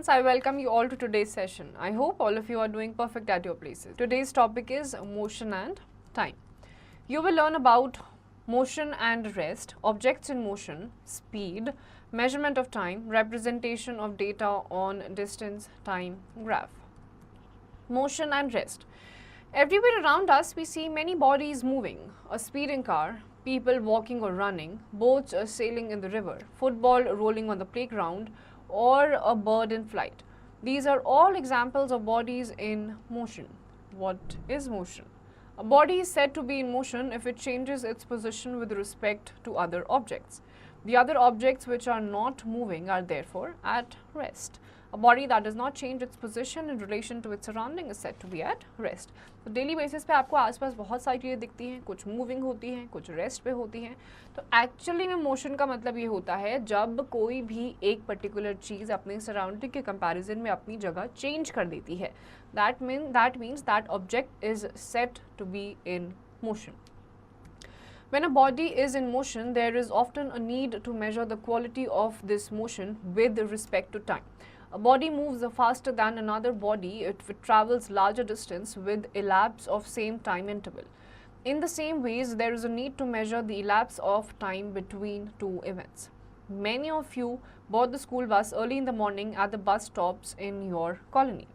students, I welcome you all to today's session. I hope all of you are doing perfect at your places. Today's topic is motion and time. You will learn about motion and rest, objects in motion, speed, measurement of time, representation of data on distance, time graph. Motion and rest. Everywhere around us we see many bodies moving, a speeding car, people walking or running, boats sailing in the river, football rolling on the playground, or a bird in flight. These are all examples of bodies in motion. What is motion? A body is said to be in motion if it changes its position with respect to other objects. The other objects which are not moving are therefore at rest. A body that does not change its position in relation to its surrounding is said to be at rest. तो daily basis पे आपको आसपास बहुत सारी चीज़ें दिखती हैं, कुछ मूविंग होती हैं, कुछ रेस्ट पे होती हैं. तो एक्चुअली में मोशन का मतलब ये होता है जब कोई भी एक पर्टिकुलर चीज़ अपने सराउंडिंग के कंपैरिजन में अपनी जगह चेंज कर देती है. That means that object is set to be in motion. When a body is in motion, there is often a need to measure the quality of this motion with respect to time. A body moves faster than another body if it travels larger distance with elapse of same time interval. In the same ways, there is a need to measure the elapse of time between two events. Many of you board the school bus early in the morning at the bus stops in your colony.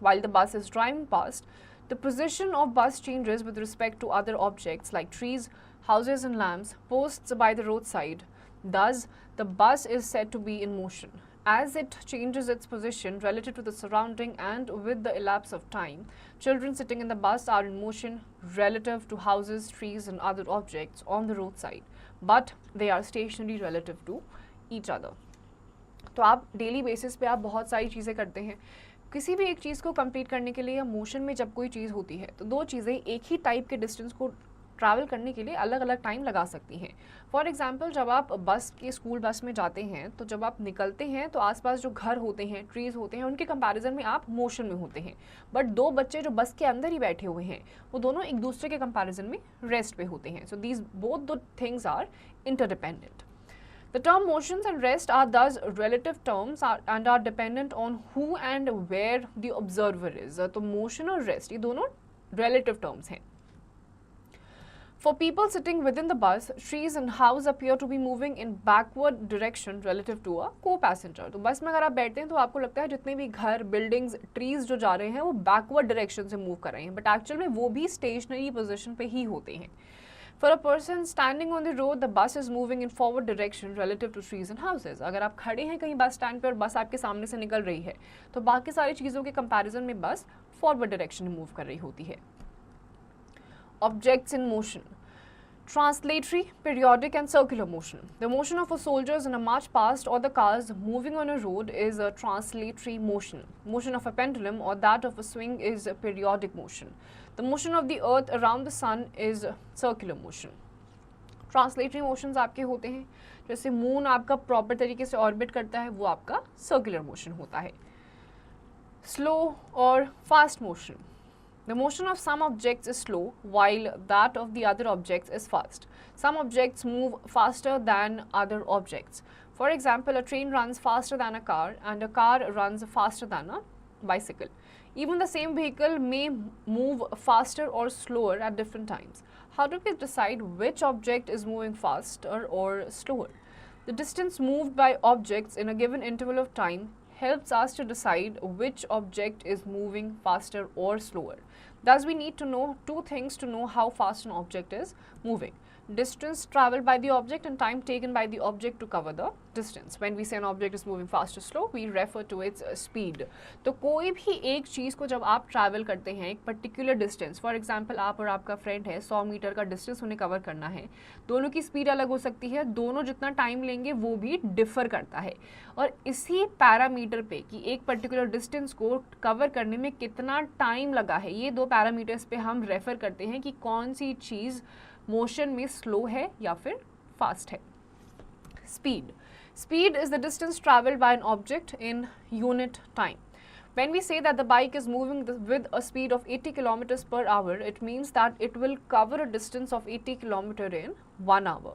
While the bus is driving past, the position of bus changes with respect to other objects like trees, houses and lamps, posts by the roadside. Thus, the bus is said to be in motion. As it changes its position relative to the surrounding and with the elapse of time, children sitting in the bus are in motion relative to houses, trees and other objects on the roadside, but they are stationary relative to each other. तो आप daily basis पे आप बहुत सारी चीज़ें करते हैं. किसी भी एक चीज़ को कंप्लीट करने के लिए या मोशन में जब कोई चीज़ होती है तो दो चीज़ें एक ही टाइप के डिस्टेंस को ट्रैवल करने के लिए अलग अलग टाइम लगा सकती हैं. फॉर एग्जांपल, जब आप स्कूल बस में जाते हैं तो जब आप निकलते हैं तो आसपास जो घर होते हैं, ट्रीज़ होते हैं, उनके कंपैरिजन में आप मोशन में होते हैं. बट दो बच्चे जो बस के अंदर ही बैठे हुए हैं वो दोनों एक दूसरे के कंपैरिजन में रेस्ट पे होते हैं. So these both the things are interdependent. The term motions and rest are thus relative terms and are dependent on who and where the observer is. तो motion और rest ये दोनों relative terms हैं. For people sitting within the bus, trees and house appear to be moving in backward direction relative to a co-passenger. तो बस में अगर आप बैठते हैं तो आपको लगता है जितने भी घर, बिल्डिंग्स, ट्रीज जो जा रहे हैं वो बैकवर्ड डायरेक्शन से मूव कर रहे हैं, बट एक्चुअल में वो भी स्टेशनरी पोजिशन पे ही होते हैं. For a person standing on the road, the bus is moving in forward direction relative to trees and houses. अगर आप खड़े हैं कहीं बस स्टैंड पे और बस आपके सामने से निकल रही है तो बाकी सारी चीज़ों के कंपैरिजन में बस फॉरवर्ड डायरेक्शन में मूव कर रही होती है. Objects in motion. Translatory, periodic and circular motion. The motion of a soldiers in a march past or the cars moving on a road is a translatory motion. Motion of a pendulum or that of a swing is a periodic motion. The motion of the earth around the sun is circular motion. Translatory motions आपके होते हैं, जैसे moon आपका proper तरीके से orbit करता है वो आपका सर्कुलर मोशन होता है. स्लो और fast motion. The motion of some objects is slow while that of the other objects is fast. Some objects move faster than other objects. For example, a train runs faster than a car and a car runs faster than a bicycle. Even the same vehicle may move faster or slower at different times. How do we decide which object is moving faster or slower? The distance moved by objects in a given interval of time helps us to decide which object is moving faster or slower. Thus, we need to know two things to know how fast an object is moving. Distance traveled by the object and time taken by the object to cover the distance. When we say an object is moving fast or slow, we refer to its speed. तो कोई भी एक चीज़ को जब आप travel करते हैं एक पर्टिकुलर डिस्टेंस, फॉर एग्जांपल आप और आपका फ्रेंड है 100 मीटर का डिस्टेंस उन्हें कवर करना है, दोनों की स्पीड अलग हो सकती है, दोनों जितना टाइम लेंगे वो भी डिफर करता है. और इसी पैरामीटर पे कि एक पर्टिकुलर डिस्टेंस को कवर करने में कितना टाइम लगा है, ये दो पैरामीटर्स पे हम रेफर करते हैं कि कौन सी चीज़ मोशन में स्लो है या फिर फास्ट है. Speed. Speed is the distance traveled by an object in unit time. When we say that the bike is moving with a speed of 80 kilometers per hour, it means that it will cover a distance of 80 kilometers in 1 hour.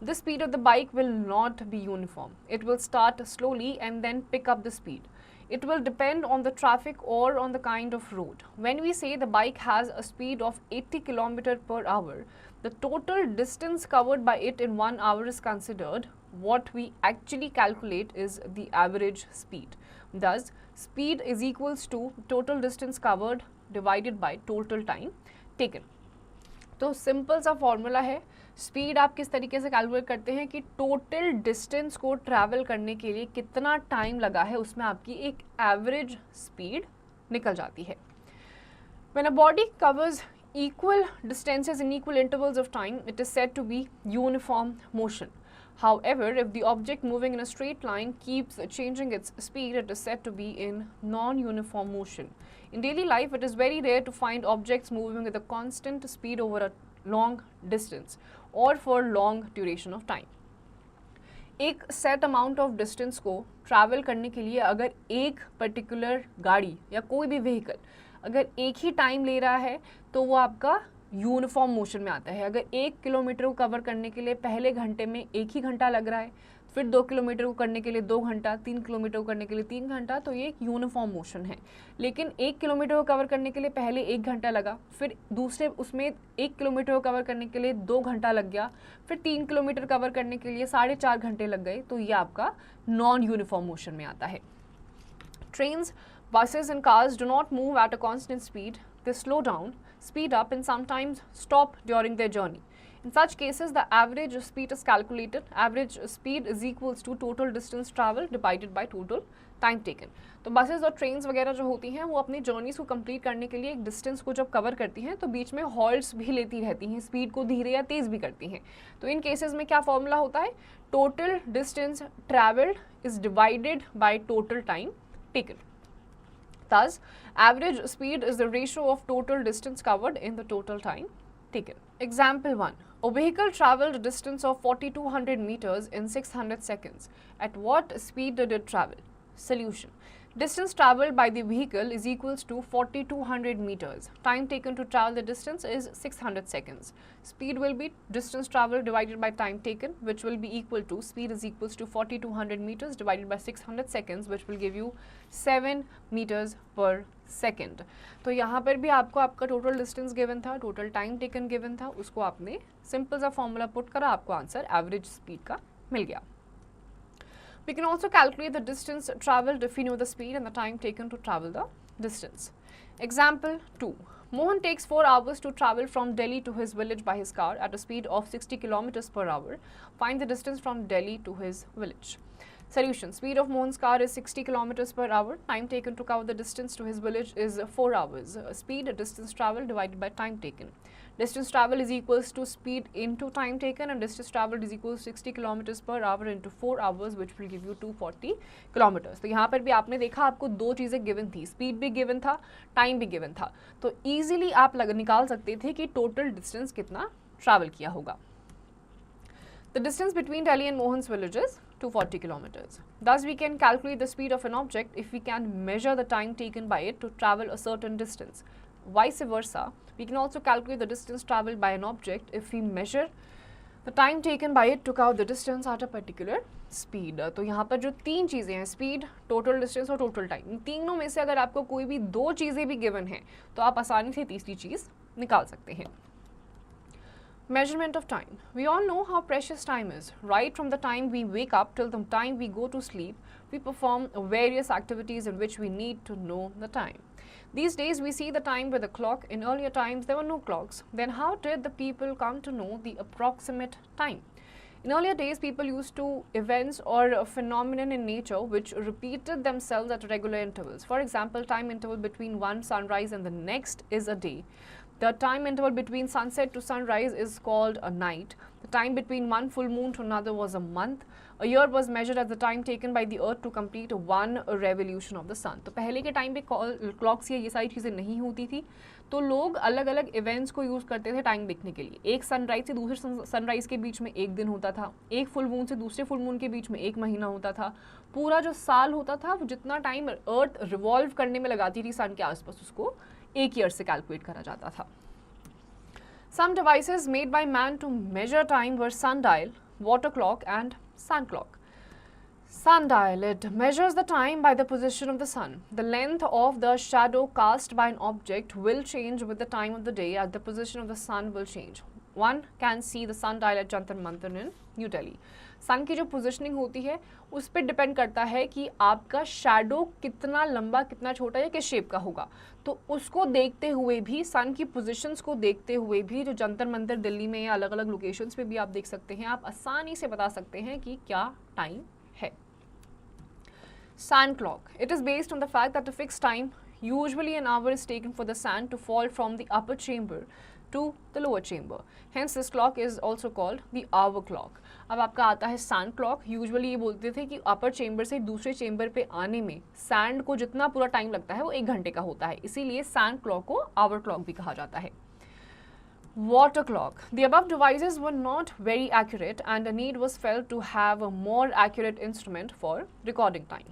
The speed of the bike will not be uniform. It will start slowly and then pick up the speed. It will depend on the traffic or on the kind of road. When we say the bike has a speed of 80 km per hour, the total distance covered by it in 1 hour is considered. What we actually calculate is the average speed. Thus, speed is equals to total distance covered divided by total time taken. तो simple सा formula है. Speed आप किस तरीके से calculate करते हैं कि टोटल डिस्टेंस को ट्रैवल करने के लिए कितना टाइम लगा है, उसमें आपकी एक एवरेज स्पीड निकल जाती है. When a body covers equal distances in equal intervals of time, it is said to be uniform motion. However, if the object moving in a straight line keeps changing its speed, it is said to be in non-uniform motion. In daily life, it is very rare to find objects moving with a constant speed over a long distance or for long duration of time. एक set amount of distance को travel करने के लिए अगर एक particular गाड़ी या कोई भी व्हीकल अगर एक ही टाइम ले रहा है तो वो आपका यूनिफॉर्म मोशन में आता है. अगर 1 किलोमीटर को कवर करने के लिए पहले घंटे में 1 ही घंटा लग रहा है, फिर 2 किलोमीटर को करने के लिए 2 घंटा, 3 किलोमीटर को करने के लिए 3 घंटा, तो ये एक यूनिफॉर्म मोशन है. लेकिन 1 किलोमीटर को कवर करने के लिए पहले 1 घंटा लगा, फिर दूसरे उसमें 1 किलोमीटर को कवर करने के लिए 2 घंटा लग गया, फिर 3 किलोमीटर कवर करने के लिए 4.5 घंटे लग गए, तो ये आपका नॉन यूनिफॉर्म मोशन में आता है. Trains, buses and cars do not move at a constant speed. They slow down, speed up and sometimes stop during their journey. In such cases, the average speed is calculated. Average speed is equals to total distance traveled divided by total time taken. तो buses और trains वगैरह जो होती हैं वो अपनी journeys को complete करने के लिए एक distance को जब cover करती हैं तो बीच में halts भी लेती रहती हैं, speed को धीरे या तेज़ भी करती हैं. तो इन cases में क्या formula होता है? Total distance travelled is divided by total time taken. Thus, average speed is the ratio of total distance covered in the total time taken. Example 1. A vehicle travelled a distance of 4200 meters in 600 seconds. At what speed did it travel? Solution. Distance travelled by the vehicle is equals to 4200 meters. Time taken to travel the distance is 600 seconds. Speed will be distance travelled divided by time taken, which will be equal to speed is equals to 4200 meters divided by 600 seconds, which will give you 7 meters per second. तो यहाँ पर भी आपको आपका total distance given था, total time taken given था, उसको आपने simple सा formula put करा, आपको आंसर average speed का मिल गया. We can also calculate the distance travelled if we know the speed and the time taken to travel the distance. Example 2. Mohan takes 4 hours to travel from Delhi to his village by his car at a speed of 60 km per hour. Find the distance from Delhi to his village. Solution. Speed of Mohan's car is 60 km per hour. Time taken to cover the distance to his village is 4 hours. Speed, distance travelled divided by time taken. Distance travel is equals to speed into time taken and distance traveled is equals to 60 km per hour into 4 hours, which will give you 240 kilometers. तो यहाँ पर भी आपने देखा आपको दो चीज़ें given थी, speed भी given था, time भी given था, तो easily आप निकाल सकते थे कि total distance कितना travel किया होगा. The distance between Delhi and Mohan's village is 240 kilometers. Thus, we can calculate the speed of an object if we can measure the time taken by it to travel a certain distance. Vice versa, we can also calculate the distance travelled by an object if we measure the time taken by it to cover the distance at a particular speed. तो यहाँ पर जो तीन चीज़ें हैं, speed, total distance और total time, इन तीनों में से अगर आपको कोई भी दो चीज़ें भी given हैं तो आप आसानी से तीसरी चीज़ निकाल सकते हैं. Measurement of time. We all know how precious time is. Right from the time we wake up till the time we go to sleep, we perform various activities in which we need to know the time. These days we see the time with a clock. In earlier times there were no clocks. Then how did the people come to know the approximate time? In earlier days people used to events or a phenomenon in nature which repeated themselves at regular intervals. For example, time interval between one sunrise and the next is a day. The time interval between sunset to sunrise is called a night. The time between one full moon to another was a month. A year was measured as the time taken by the earth to complete one revolution of the sun. तो पहले के time पे clocks ये सारी चीज़ें नहीं होती थी, तो लोग अलग अलग इवेंट्स को यूज़ करते थे टाइम देखने के लिए. एक सनराइज से दूसरे सनराइज के बीच में एक दिन होता था, एक फुल मून से दूसरे फुल मून के बीच में एक महीना होता था. पूरा जो साल होता था वो जितना टाइम अर्थ रिवॉल्व करने में लगाती थी सन के आसपास, उसको एक ईयर से कैलकुलेट करा जाता था. Some devices made by man to measure time were sundial, water clock and sun clock. Sundial. It measures the time by the position of the sun. The length of the shadow cast by an object will change with the time of the day as the position of the sun will change. One can see the sundial at Jantar Mantar in New Delhi. सन की जो positioning होती है उस पर depend करता है कि आपका शैडो कितना लंबा, कितना छोटा या किस शेप का होगा. तो उसको देखते हुए भी, सन की पोजीशंस को देखते हुए भी, जो जंतर मंतर दिल्ली में या अलग अलग लोकेशंस पे भी आप देख सकते हैं, आप आसानी से बता सकते हैं कि क्या टाइम है. Sand clock. It is based on the fact that a fixed time, usually an hour, is taken for the sand to fall from the upper chamber to the lower chamber. Hence, this clock is also called the hour clock. अब आपका आता है sand clock. Usually ये बोलते थे कि upper chamber से दूसरे chamber पे आने में sand को जितना पूरा टाइम लगता है वो 1 घंटे का होता है, इसीलिए sand clock को hour clock भी कहा जाता है. Water clock. The above devices were not very accurate and a need was felt to have a more accurate instrument for recording time.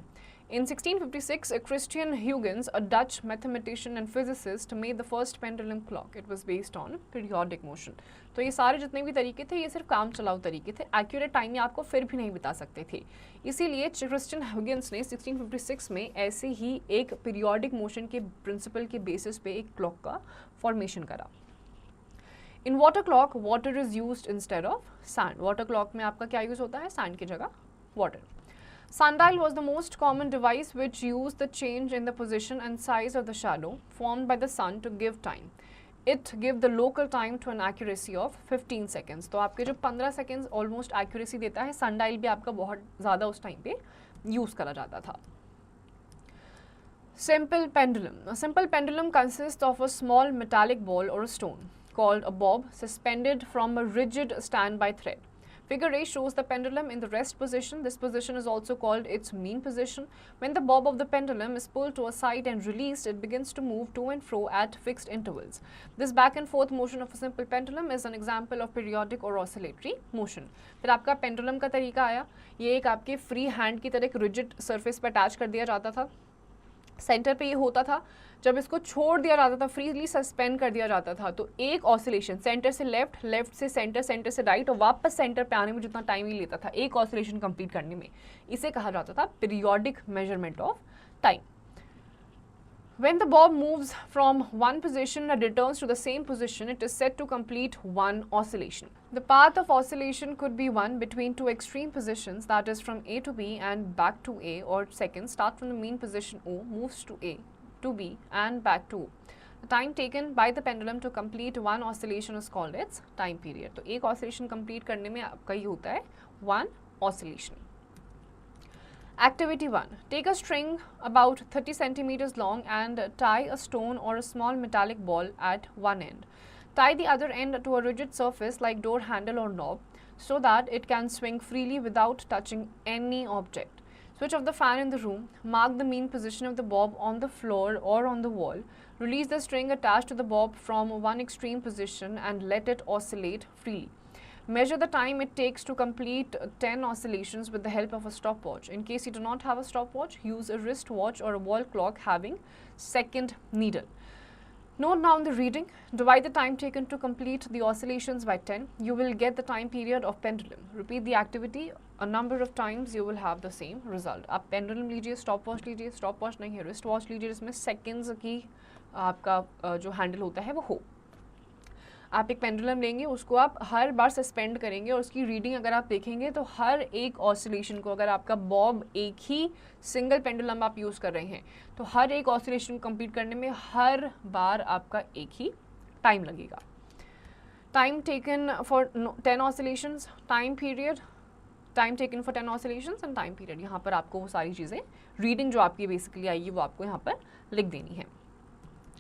In 1656, Christian Huygens, a Dutch mathematician and physicist, made the first pendulum clock. It was based on periodic motion. तो ये सारे जितने भी तरीके थे ये सिर्फ काम चलाऊ तरीके थे, एक्यूरेट टाइम आपको फिर भी नहीं बता सकते थे. इसीलिए क्रिश्चियन ह्यूगेंस ने 1656 में ऐसे ही एक पीरियोडिक मोशन के प्रिंसिपल के बेसिस पे एक क्लॉक का फॉर्मेशन करा. In water clock, water is used instead of sand. Water clock में आपका क्या यूज होता है? सैंड की जगह water. Sundial was the most common device which used the change in the position and size of the shadow formed by the sun to give time. It gave the local time to an accuracy of 15 seconds. तो आपके जो 15 seconds almost accuracy देता है, sundial भी आपका बहुत ज़्यादा उस टाइम पे यूज़ करा जाता था. Simple pendulum. A simple pendulum consists of a small metallic ball or a stone called a bob suspended from a rigid standby thread. Figure A shows the pendulum in the rest position. This position is also called its mean position. When the bob of the pendulum is pulled to a side and released, it begins to move to and fro at fixed intervals. This back and forth motion of a simple pendulum is an example of periodic or oscillatory motion. फिर आपका pendulum का तरीका आया. ये एक आपके free hand की तरह एक rigid surface पे attach कर दिया जाता था. सेंटर पे ये होता था, जब इसको छोड़ दिया जाता था, फ्रीली सस्पेंड कर दिया जाता था, तो एक ऑसिलेशन सेंटर से लेफ्ट, लेफ्ट से सेंटर, सेंटर से राइट और वापस सेंटर पे आने में जितना टाइम ही लेता था एक ऑसिलेशन कंप्लीट करने में, इसे कहा जाता था periodic measurement of time. When the bob moves from one position and returns to the same position, it is said to complete one oscillation. The path of oscillation could be one between two extreme positions, that is from A to B and back to A, or second, start from the mean position O, moves to A, to B and back to O. The time taken by the pendulum to complete one oscillation is called its time period. तो एक oscillation complete करने में आपका ये होता है one oscillation. Activity 1. Take a string about 30 centimeters long and tie a stone or a small metallic ball at one end. Tie the other end to a rigid surface like door handle or knob so that it can swing freely without touching any object. Switch off the fan in the room. Mark the mean position of the bob on the floor or on the wall. Release the string attached to the bob from one extreme position and let it oscillate freely. Measure the time it takes to complete 10 oscillations with the help of a stopwatch. In case you do not have a stopwatch, use a wristwatch or a wall clock having second needle. Note down the reading. Divide the time taken to complete the oscillations by 10. You will get the time period of pendulum. Repeat the activity a number of times. You will have the same result. आप pendulum लीजिए, stopwatch लीजिए, stopwatch नहीं है, wristwatch लीजिए जिसमें seconds की आपका जो handle होता है वो हो. आप एक पेंडुलम लेंगे, उसको आप हर बार सस्पेंड करेंगे और उसकी रीडिंग अगर आप देखेंगे तो हर एक ऑसिलेशन को, अगर आपका बॉब एक ही सिंगल पेंडुलम आप यूज़ कर रहे हैं तो हर एक ऑसिलेशन को कंप्लीट करने में हर बार आपका एक ही टाइम लगेगा. Time taken for 10 oscillations, time period, time taken for 10 oscillations and time period. यहाँ पर आपको वो सारी चीज़ें, रीडिंग जो आपकी बेसिकली आएगी वो आपको यहाँ पर लिख देनी है.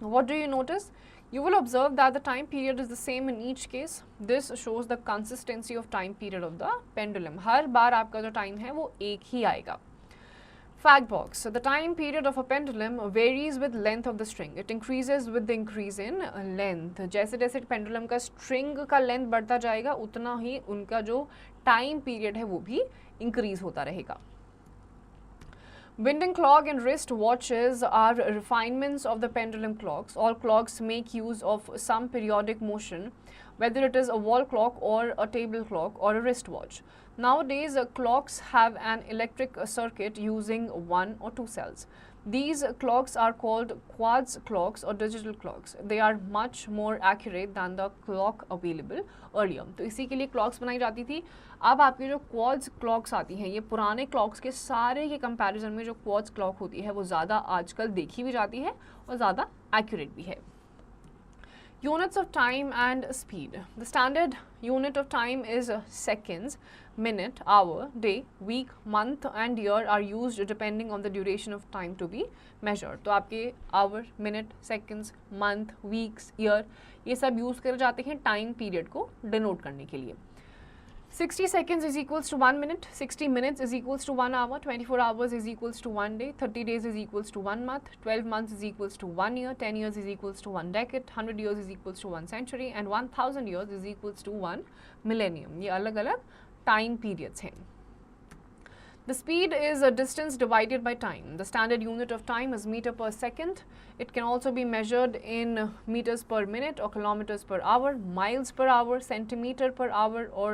What do you notice? You will observe that the time period is the same in each case. This shows the consistency of time period of the pendulum. हर बार आपका जो टाइम है वो एक ही आएगा. Fact box. So the time period of a pendulum varies with length of the string. It increases with the increase in length. जैसे जैसे pendulum का string का लेंथ बढ़ता जाएगा उतना ही उनका जो टाइम पीरियड है वो भी इंक्रीज होता रहेगा. Winding clock and wrist watches are refinements of the pendulum clocks. All clocks make use of some periodic motion whether it is a wall clock or a table clock or a wristwatch. Nowadays, clocks have an electric circuit using 1 or 2 cells. These clocks are called quartz clocks or digital clocks. They are much more accurate than the clock available earlier. तो इसी के लिए clocks बनाई जाती थी. अब आपके जो quartz clocks आती हैं, ये पुराने clocks के सारे के comparison में जो quartz clock होती है वो ज़्यादा आजकल देखी भी जाती है और ज़्यादा accurate भी है. Units of time and speed. The standard unit of time is seconds, minute, hour, day, week, month and year are used depending on the duration of time to be measured. तो आपके hour, minute, seconds, month, weeks, year ये सब use करे जाते हैं time period को denote करने के लिए. 60 seconds is equals to 1 minute, 60 minutes is equals to 1 hour, 24 hours is equals to 1 day, 30 days is equals to 1 month, 12 months is equals to 1 year, 10 years is equals to 1 decade, 100 years is equals to 1 century and 1000 years is equals to 1 millennium. ये अलग अलग time periods हैं. The speed is a distance divided by time. The standard unit of time is meter per second. It can also be measured in meters per minute or kilometers per hour, miles per hour, centimeter per hour or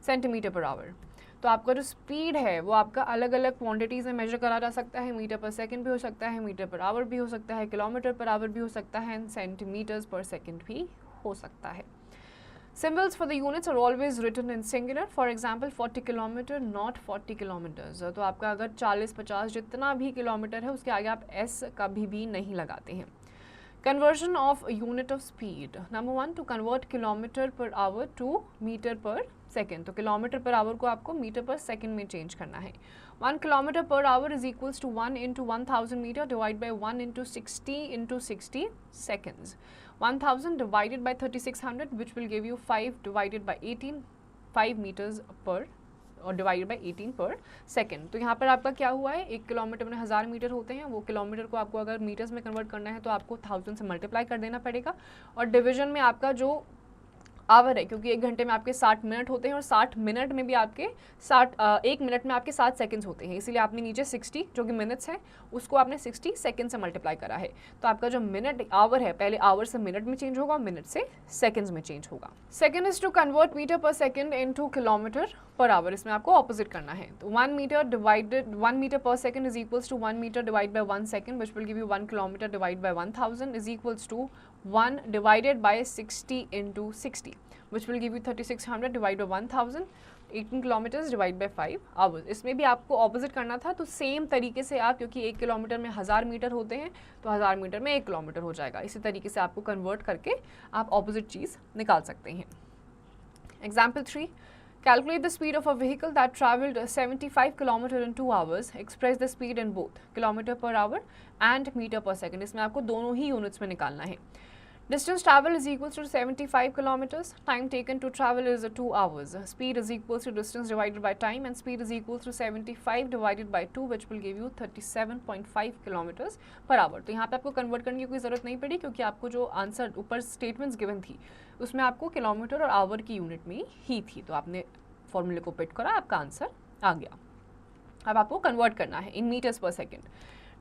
centimetre per hour. तो आपका जो speed है वो आपका अलग अलग quantities में major करा जा सकता है. मीटर पर सेकंड भी हो सकता है, मीटर पर आवर भी हो सकता है, किलोमीटर पर आवर भी हो सकता है, सेंटीमीटर्स पर सेकंड भी हो सकता है. Symbols for the units are always written in singular. For example, 40 kilometre not 40 kilometres. तो आपका अगर 40-50 जितना भी किलोमीटर है उसके आगे आप s कभी भी नहीं लगाते हैं. Conversion of unit of speed. Number 1, to convert kilometer per hour to meter per second. तो किलोमीटर पर आवर को आपको मीटर पर सेकेंड में चेंज करना है. 1 kilometer per hour is equals to 1 into 1000 meter divided by 1 into 60 seconds. 1000 divided by 3600 which will give you 5 divided by 18, 5 meters per और divided by 18 पर second. तो यहाँ पर आपका क्या हुआ है, 1 किलोमीटर में 1000 मीटर होते हैं. वो किलोमीटर को आपको अगर मीटर्स में कन्वर्ट करना है तो आपको 1000 से मल्टीप्लाई कर देना पड़ेगा. और डिवीजन में आपका जो आवर है, क्योंकि 1 घंटे में आपके 60 मिनट होते हैं और 60 मिनट में भी आपके 1 मिनट में आपके 60 सेकंड्स होते हैं. इसीलिए आपने नीचे 60 जो कि मिनट्स है उसको आपने 60 सेकंड से मल्टीप्लाई करा है. तो आपका जो मिनट आवर है पहले आवर से मिनट में चेंज होगा, मिनट से सेकंड्स में चेंज होगा. Second is to convert metre per second into kilometre per hour. इसमें आपको ऑपोजिट करना है. तो 1 metre per second is equals to 1 metre divide by 1 second which will give you 1 kilometre divide by 1000 is equals to 1 divided by 60 into 60 which will give you 3600 divided by 1000, 18 kilometers divided by 5 hours. इसमें भी आपको opposite करना था. तो same तरीके से आप, क्योंकि 1 किलोमीटर में 1000 मीटर होते हैं तो 1000 मीटर में 1 किलोमीटर हो जाएगा. इसी तरीके से आपको कन्वर्ट करके आप ऑपोजिट चीज़ निकाल सकते हैं. Example 3, calculate the speed of a vehicle that travelled 75 km in 2 hours. Express the speed in both kilometer per hour and meter per second. इसमें आपको दोनों ही यूनिट्स में निकालना है. Distance travel is equals to 75 kilometers. Time taken to travel is 2 hours. Speed is equals to distance divided by time and speed is equals to 75 divided by 2 which will give you 37.5 kilometers per hour. तो यहाँ पे आपको convert करने की कोई ज़रूरत नहीं पड़ी, क्योंकि आपको जो आंसर ऊपर स्टेटमेंट्स गिवन थी उसमें आपको किलोमीटर और आवर की यूनिट में ही थी. तो आपने फॉर्मूले को पिट करा, आपका आंसर आ गया. अब आपको कन्वर्ट करना है इन मीटर्स पर second.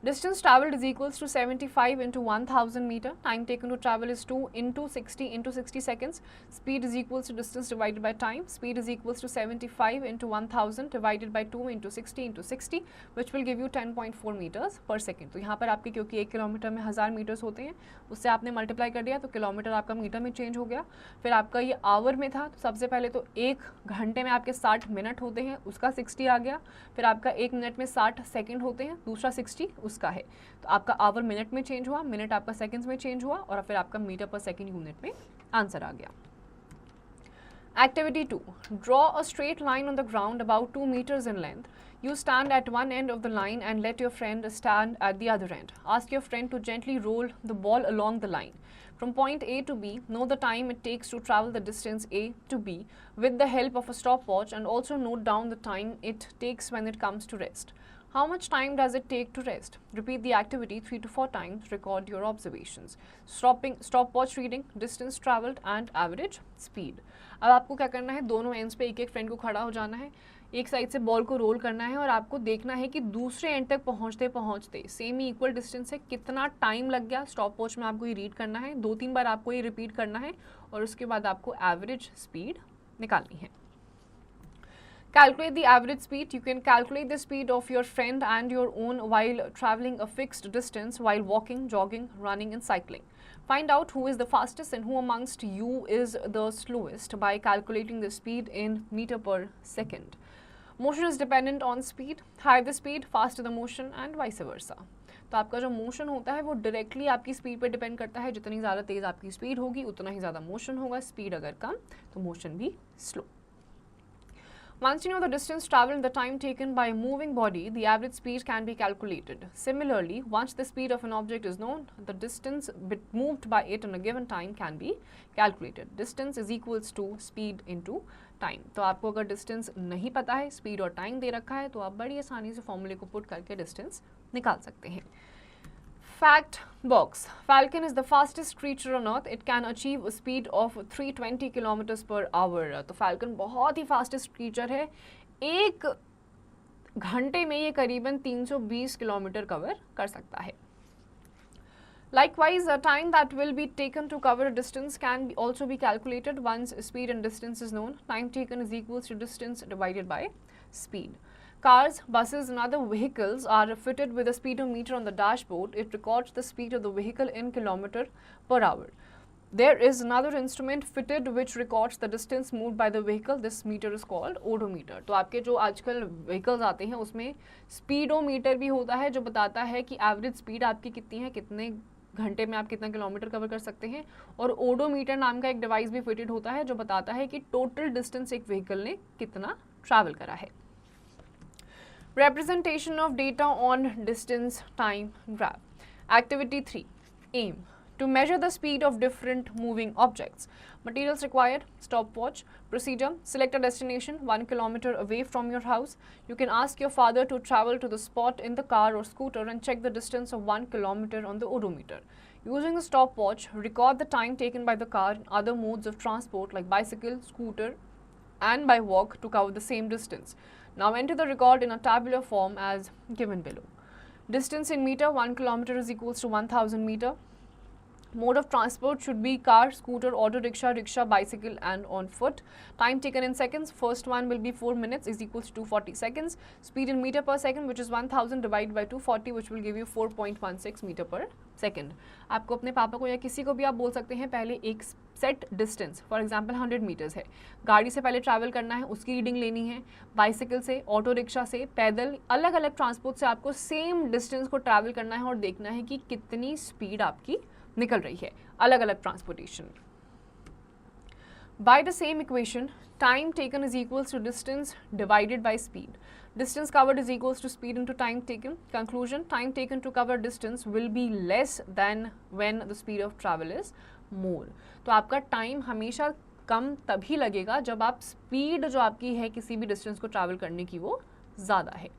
Distance travelled is equals to 75 into 1000 meter. Time taken to travel is 2 into 60 seconds. Speed is equals to distance divided by time. Speed is equals to 75 into 1000 divided by 2 into 60 which will give you 10.4 meters per second. तो यहाँ पर आपके क्योंकि 1 kilometre में 1000 metres होते हैं उससे आपने मल्टीप्लाई कर दिया तो किलोमीटर आपका मीटर में चेंज हो गया. फिर आपका ये आवर में था तो सबसे पहले तो 1 घंटे में आपके 60 मिनट होते हैं उसका 60 आ गया. फिर आपका 1 मिनट में 60 सेकेंड होते हैं दूसरा 60 उसका है. तो आपका आवर मिनट में चेंज हुआ, मिनट आपका सेकंड्स में चेंज हुआ और फिर आपका मीटर पर सेकंड यूनिट में आंसर आ गया. Activity 2. Draw a straight line on the ground about 2 meters in length. You stand at one end of the line and let your friend stand at the other end. Ask your friend to gently roll the ball along the line. From point A to B, know the time it takes to travel the distance A to B with the help of a stopwatch and also note down the time it takes when it comes to rest. How much time does it take to rest? Repeat the activity 3 to 4 times. Record your observations. Stopwatch reading, distance traveled and average speed. अब आपको क्या करना है, दोनों ends पे एक एक friend को खड़ा हो जाना है, एक साइड से बॉल को रोल करना है और आपको देखना है कि दूसरे एंड तक पहुंचते पहुंचते सेम ही इक्वल डिस्टेंस है, कितना टाइम लग गया। स्टॉप वॉच में आपको ये रीड करना है, 2-3 बार आपको ये रिपीट करना है और उसके बाद आपको एवरेज स्पीड निकालनी है। Calculate the average speed. You can calculate the speed of your friend and your own while traveling a fixed distance while walking, jogging, running and cycling. Find out who is the fastest and who amongst you is the slowest by calculating the speed in meter per second. Motion is dependent on speed. Higher the speed, faster the motion and vice versa. तो आपका जो motion होता है वो directly आपकी speed पर depend करता है। जितनी ज़्यादा तेज़ आपकी स्पीड होगी उतना ही ज़्यादा मोशन होगा। स्पीड अगर कम तो मोशन भी slow. Once you know the distance traveled and the time taken by a moving body, the average speed can be calculated. Similarly, once the speed of an object is known, the distance moved by it in a given time can be calculated. Distance is equals to speed into time. तो आपको अगर distance नहीं पता है, speed और time दे रखा है, तो आप बड़ी आसानी से फॉर्मूले को पुट करके distance निकाल सकते हैं। Fact box. Falcon is the fastest creature on earth. It can achieve a speed of 320 kilometers per hour. तो Falcon बहुत ही fastest creature है। एक घंटे में ये करीबन 320 किलोमीटर कवर कर सकता है। Likewise, the time that will be taken to cover a distance can also be calculated once speed and distance is known. Time taken is equals to distance divided by speed. Cars, buses and other vehicles are fitted with a speedometer on the dashboard. It records the speed of the vehicle in kilometer per hour. There is another instrument fitted which records the distance moved by the vehicle. This meter is called odometer. तो आपके जो आजकल vehicles आते हैं उसमें speedometer भी होता है जो बताता है कि average speed आपकी कितनी है, कितने घंटे में आप कितना किलोमीटर कवर कर सकते हैं। और ओडोमीटर नाम का एक डिवाइस भी फिटेड होता है जो बताता है कि टोटल डिस्टेंस एक व्हीकल ने कितना ट्रैवल करा है। Representation of data on distance time graph. Activity 3. Aim. To measure the speed of different moving objects. Materials required. Stopwatch. Procedure. Select a destination 1 kilometer away from your house. You can ask your father to travel to the spot in the car or scooter and check the distance of 1 kilometer on the odometer. Using the stopwatch, record the time taken by the car and other modes of transport like bicycle, scooter and by walk to cover the same distance. Now enter the record in a tabular form as given below. Distance in meter, 1 kilometer is equals to 1000 meter. Mode of transport should be car, scooter, auto rickshaw, rickshaw, bicycle and on foot. Time taken in seconds, first one will be 4 minutes is equals to 240 seconds. Speed in meter per second which is 1000 divided by 240 which will give you 4.16 meter per second. आपको अपने पापा को या किसी को भी आप बोल सकते हैं पहले एक set distance for example 100 metres है, गाड़ी से पहले ट्रैवल करना है उसकी रीडिंग लेनी है, बाइसिकल से, ऑटो रिक्शा से, पैदल, अलग अलग ट्रांसपोर्ट से आपको सेम डिस्टेंस को ट्रैवल करना है और देखना है कि कितनी स्पीड आपकी निकल रही है अलग अलग transportation. By the same equation, time taken is equals to distance divided by speed. Distance covered is equals to speed into time taken. Conclusion, time taken to cover distance will be less than when the speed of travel is more. तो आपका time हमेशा कम तभी लगेगा जब आप speed जो आपकी है किसी भी डिस्टेंस को ट्रैवल करने की वो ज़्यादा है।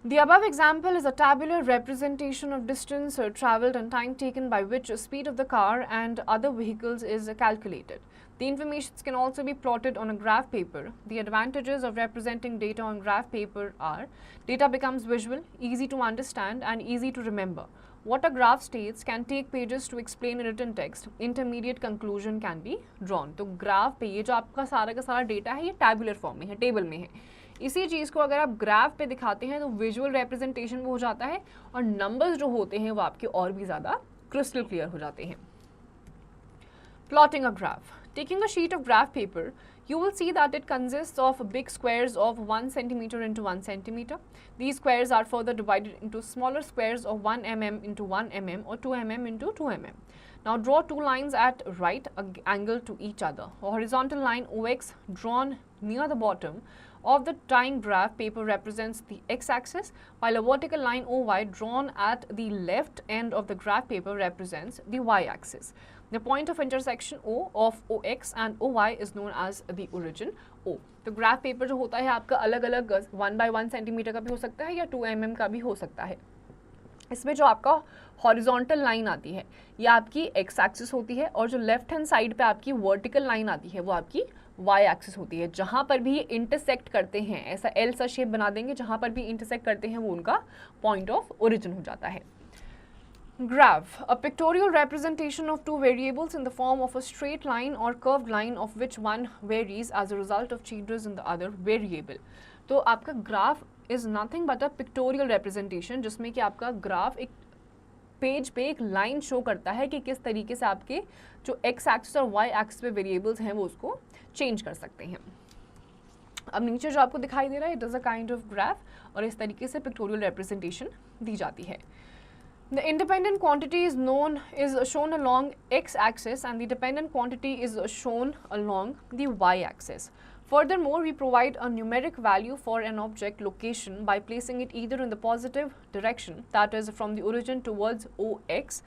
The above example is a tabular representation of distance travelled and time taken by which speed of the car and other vehicles is calculated. The information can also be plotted on a graph paper. The advantages of representing data on graph paper are data becomes visual, easy to understand and easy to remember. What a graph states can take pages to explain in written text. Intermediate conclusion can be drawn. तो graph पे ये जो आपका सारा का सारा data है ये टैबुलर फॉर्म में है, टेबल में है। इसी चीज़ को अगर आप ग्राफ पे दिखाते हैं तो विजुअल रिप्रेजेंटेशन वो हो जाता है और नंबर्स जो होते हैं वो आपके और भी ज़्यादा क्रिस्टल क्लियर हो जाते हैं। Plotting a graph. Taking a sheet of graph paper, you will see that it consists of big squares of 1 centimeter into 1 centimeter. These squares are further divided into smaller squares of 1 mm into 1 mm or 2 mm into 2 mm. Now draw two lines at right angle to each other. A horizontal line OX drawn near the bottom of the time graph paper represents the x-axis, while a vertical line OY drawn at the left end of the graph paper represents the y-axis. The point of intersection O of OX and OY is known as the origin O. तो graph paper जो होता है आपका अलग अलग 1/1 centimetre का भी हो सकता है या 2 mm का भी हो सकता है. इसमें जो आपका हॉरिजॉन्टल लाइन आती है ये आपकी एक्स एक्सिस होती है और जो लेफ्ट हैंड साइड पे आपकी वर्टिकल लाइन आती है वो आपकी वाई एक्सिस होती है. जहाँ पर भी ये इंटरसेक्ट करते हैं ऐसा एल सा शेप बना देंगे, जहाँ पर भी इंटरसेक्ट करते हैं वो उनका पॉइंट ऑफ ओरिजिन हो जाता है. Graph, a pictorial representation of two variables in the form of a straight line or curved line of which one varies as a result of changes in the other variable. तो आपका graph is nothing but a pictorial representation जिसमें कि आपका graph एक page पे एक line show करता है कि किस तरीके से आपके जो एक्स एक्सिस और वाई एक्सिस पे वेरिएबल्स हैं वो उसको चेंज कर सकते हैं. अब नीचे जो आपको दिखाई दे रहा है it is a kind of graph और इस तरीके से पिक्टोरियल रिप्रेजेंटेशन दी जाती है. The independent quantity is shown along x-axis and the dependent quantity is shown along the y-axis. Furthermore, we provide a numeric value for an object location by placing it either in the positive direction, that is from the origin towards OX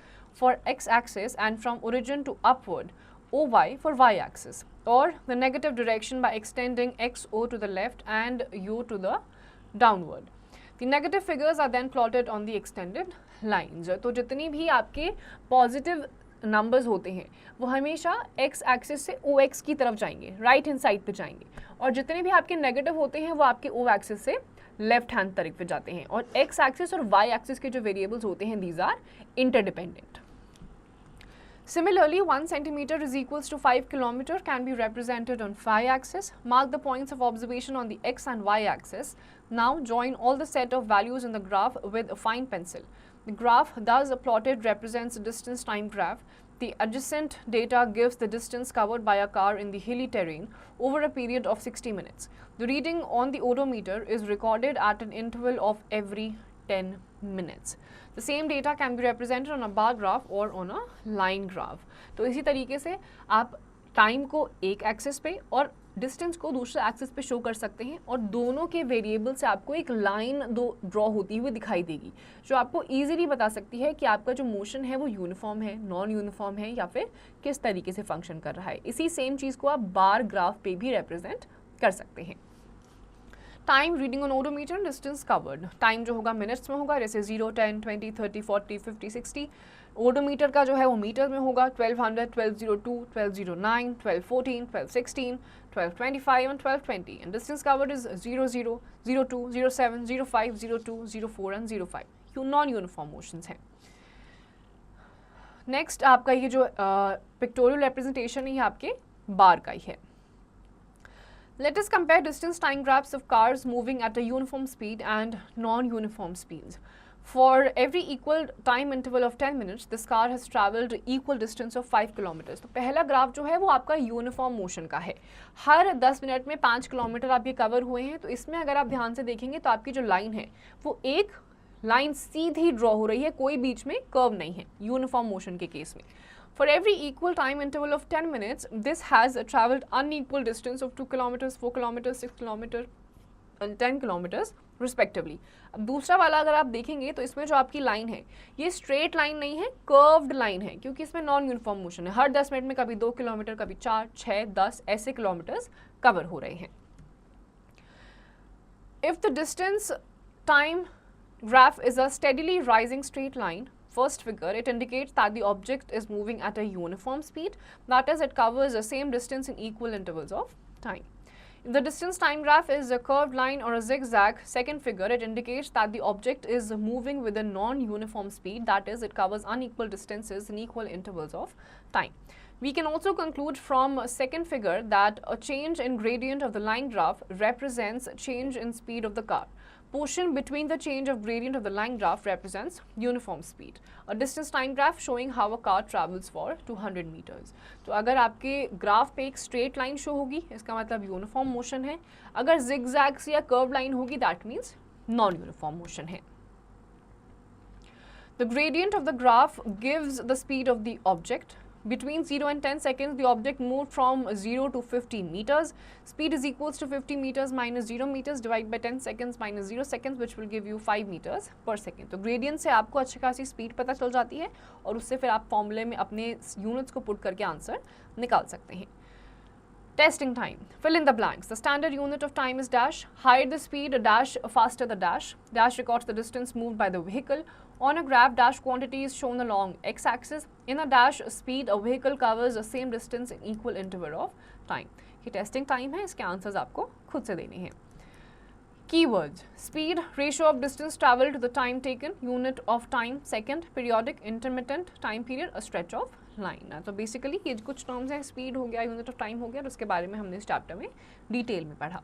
for x-axis and from origin to upward, OY for y-axis, or the negative direction by extending XO to the left and U to the downward. The negative figures are then plotted on the extended lines. तो जितनी भी आपके positive numbers होते हैं वो हमेशा x axis से ओ x की तरफ जाएंगे, राइट हैंड साइड पे जाएंगे, और जितने भी आपके नेगेटिव होते हैं वो आपके ओ एक्सिस से लेफ्ट हैंड तरफ पे जाते हैं. और एक्स एक्सिस और वाई एक्सिस के जो वेरिएबल्स होते हैं these are interdependent. Similarly, 1 centimeter is equals to 5 kilometer can be represented on phi axis. Mark the points of observation on the x and y axis. Now join all the set of values in the graph with a fine pencil. The graph thus plotted represents a distance time graph. The adjacent data gives the distance covered by a car in the hilly terrain over a period of 60 minutes. The reading on the odometer is recorded at an interval of every 10 minutes. The same data can be represented on a bar graph or on a line graph. तो इसी तरीके से आप time को एक axis पे और distance को दूसरे एक्सिस पे शो कर सकते हैं और दोनों के वेरिएबल से आपको एक लाइन ड्रॉ होती हुई दिखाई देगी जो आपको ईजिली बता सकती है कि आपका जो मोशन है वो यूनिफॉर्म है, नॉन यूनिफॉर्म है या फिर किस तरीके से फंक्शन कर रहा है. इसी सेम चीज़ को आप बार ग्राफ पे भी रिप्रेजेंट कर सकते हैं. Time reading on odometer, distance covered. Time जो होगा मिनट्स में होगा, जैसे 0, 10, 20, 30, 40, 50, 60. ओडोमीटर का जो है वो मीटर में होगा, 1200, 1202, 1209, 1214, 1216, 1225 and 1220. And distance covered is 00, 02, 07, 05, 02, 04 and 05. ये नॉन यूनिफॉर्म मोशंस हैं. नेक्स्ट आपका ये जो पिक्टोरियल रिप्रेजेंटेशन है ये आपके बार का ही है. Let us compare distance time graphs of cars moving at a uniform speed and non-uniform speeds. For every equal time interval of 10 minutes, this car has travelled equal distance of 5 kilometers. तो पहला graph जो है वो आपका uniform motion का है. हर 10 minute में 5 kilometre आप ये कवर हुए हैं. तो इसमें अगर आप ध्यान से देखेंगे तो आपकी जो लाइन है वो एक लाइन सीधी ड्रॉ हो रही है, कोई बीच में कर्व नहीं है यूनिफॉर्म मोशन के केस में. For every equal time interval of 10 minutes, this has travelled unequal distance of 2 kilometers, 4 kilometers, 6 kilometers and 10 kilometers respectively. अब दूसरा वाला अगर आप देखेंगे तो इसमें जो आपकी लाइन है ये स्ट्रेट लाइन नहीं है, कर्व्ड लाइन है, क्योंकि इसमें नॉन यूनिफॉर्म मोशन है. हर 10 मिनट में कभी 2 किलोमीटर, कभी 4, 6, 10 ऐसे किलोमीटर्स कवर हो रहे हैं. If the distance time graph is a steadily rising straight line, first figure, it indicates that the object is moving at a uniform speed, that is, it covers the same distance in equal intervals of time. If the distance time graph is a curved line or a zigzag, second figure, it indicates that the object is moving with a non-uniform speed, that is, it covers unequal distances in equal intervals of time. We can also conclude from second figure that a change in gradient of the line graph represents change in speed of the car. Portion between the change of gradient of the line graph represents uniform speed. A distance time graph showing how a car travels for 200 meters. तो अगर आपके graph पे एक straight line show होगी इसका मतलब uniform motion है. अगर जिगजैग्स या कर्व लाइन होगी that means non uniform motion है. The gradient of the graph gives the speed of the object. Between 0 and 10 seconds, the object moved from 0 to 50 meters. Speed is equals to 50 meters minus 0 meters divided by 10 seconds minus 0 seconds, which will give you 5 meters per second. तो gradient से आपको अच्छी खासी speed पता चल जाती है और उससे फिर आप फॉर्मूले में अपने यूनिट्स को पुट करके आंसर निकाल सकते हैं. Testing time. Fill in the blanks. The standard unit of time is dash. Higher the speed, dash faster the dash. Dash records the distance moved by the vehicle. On a graph, dash quantity is shown along x-axis. In a dash speed, a vehicle covers the same distance in equal interval of time. ये testing time है, इसके answers आपको खुद से देने हैं. Keywords: speed, ratio of distance traveled to the time taken, unit of time, second, periodic, intermittent, time period, a stretch of line. तो basically ये कुछ टर्म्स हैं, स्पीड हो गया, यूनिट ऑफ टाइम हो गया, और उसके बारे में हमने इस चैप्टर में डिटेल में पढ़ा.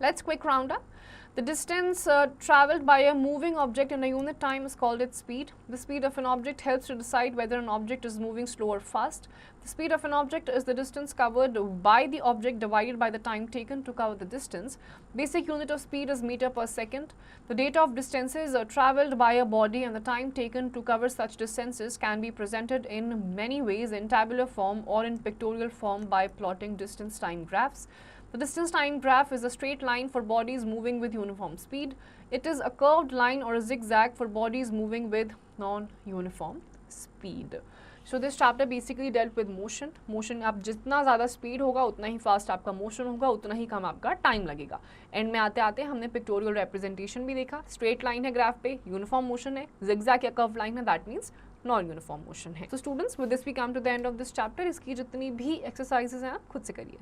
Let's quick round up. The distance traveled by a moving object in a unit time is called its speed. The speed of an object helps to decide whether an object is moving slow or fast. The speed of an object is the distance covered by the object divided by the time taken to cover the distance. Basic unit of speed is meter per second. The data of distances traveled by a body and the time taken to cover such distances can be presented in many ways, in tabular form or in pictorial form by plotting distance time graphs. The distance time graph is a straight line for bodies moving with uniform speed. It is a curved line or a zigzag for bodies moving with non-uniform speed. So this chapter basically dealt with motion. Motion आप जितना ज़्यादा speed होगा उतना ही fast आपका motion होगा, उतना ही कम आपका time लगेगा. एंड में आते आते हमने पिक्टोरियल रिप्रेजेंटेशन भी देखा. स्ट्रेट लाइन है ग्राफ पे, यूनिफॉर्म मोशन है, जिगजैग या कर्व लाइन है, that means non uniform motion है. So students, with this we come to the end of this chapter. इसकी जितनी भी एक्सरसाइजेज हैं आप खुद से करिए.